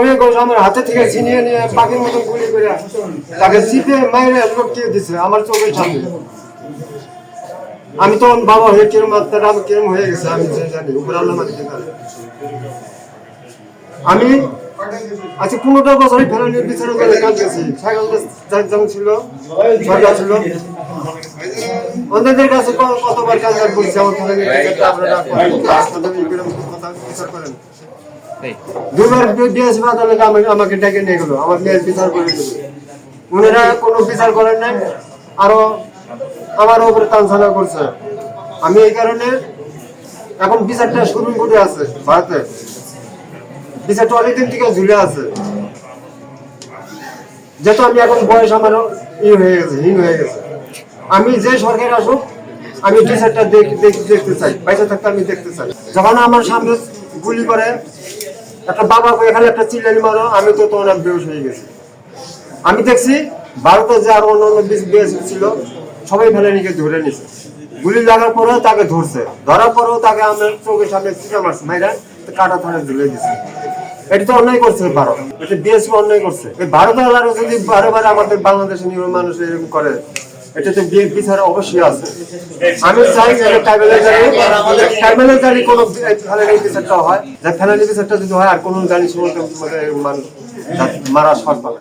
রবি ঘোষ আমার হাতে থেকে ছিনিয়ে নিয়ে পাখির মতো গুলি করে তাকে চিপে মাইরে লটকিয়ে দিছে আমার চোখের সামনে। আমি তখন বাবা হয়ে কিরম মাত্রা আমি কিরম হয়ে গেছে আমি জানি, উপর আল্লাহ মালিক জানে। আমি আজকে 15টা বছরই ফেরানির পিছনে করে কাজ করছি। সাইকেল ছিল, সরকার ছিল, অন্যদের কাছে কতবার কাজ করছি। আমার ফেরানির পিছনে আপনারা কথা বিচার করেন। দুবার ডিএসপি আদালতে আমাকে ডেকে নিয়ে গেলো, আমার মেয়ের বিচার করে দিল। উনারা কোনো বিচার করেন নাই, আরো আমার উপরে টানছানা করছে। আমি এই কারণে এখন বিচারটা শুরু করে আছে ভারতে, বিচারটা অনেকদিন থেকে ঝুলে আছে। যেহেতু আমি এখন বয়স আমার হয়ে গেছে, হীন হয়ে গেছে, আমি যে সরকার আসুক আমি বিচারটা দেখতে চাই, বাইরে থাকতে আমি দেখতে চাই। যখন আমার সামনে গুলি করে একটা বাবা এখানে একটা চিল্লানি মারো, আমি তো তখন বেহুশ হয়ে গেছি। আমি দেখছি ভারতে যে আরো অন্যান্য বিএসএফ ছিল সবাই ফেলানিকে ধরে নিছে। গুলি লাগার পরেও তাকে ধরছে, ধরার পরেও তাকে আমার চোখের সামনে চিঠা মারছে, মাইরা কাটা থানে ঝুলে দিচ্ছে। এটা তো অন্যায় করছে ভারত, এটা বিএসএফ অন্যায় করছে। এই ভারতের যদি বারে বারে আমাদের বাংলাদেশের নিরীহ মানুষ এরকম করে, এটাতে বিচার অবশ্যই আছে। আমি চাই ট্রাইব্যুনাল জানি কোনো ফেলানি বিচারটা হয়, যে ফেলানি বিচারটা যদি হয় আর কোনো জানি সময় মানুষ মারা সৎ পাবে।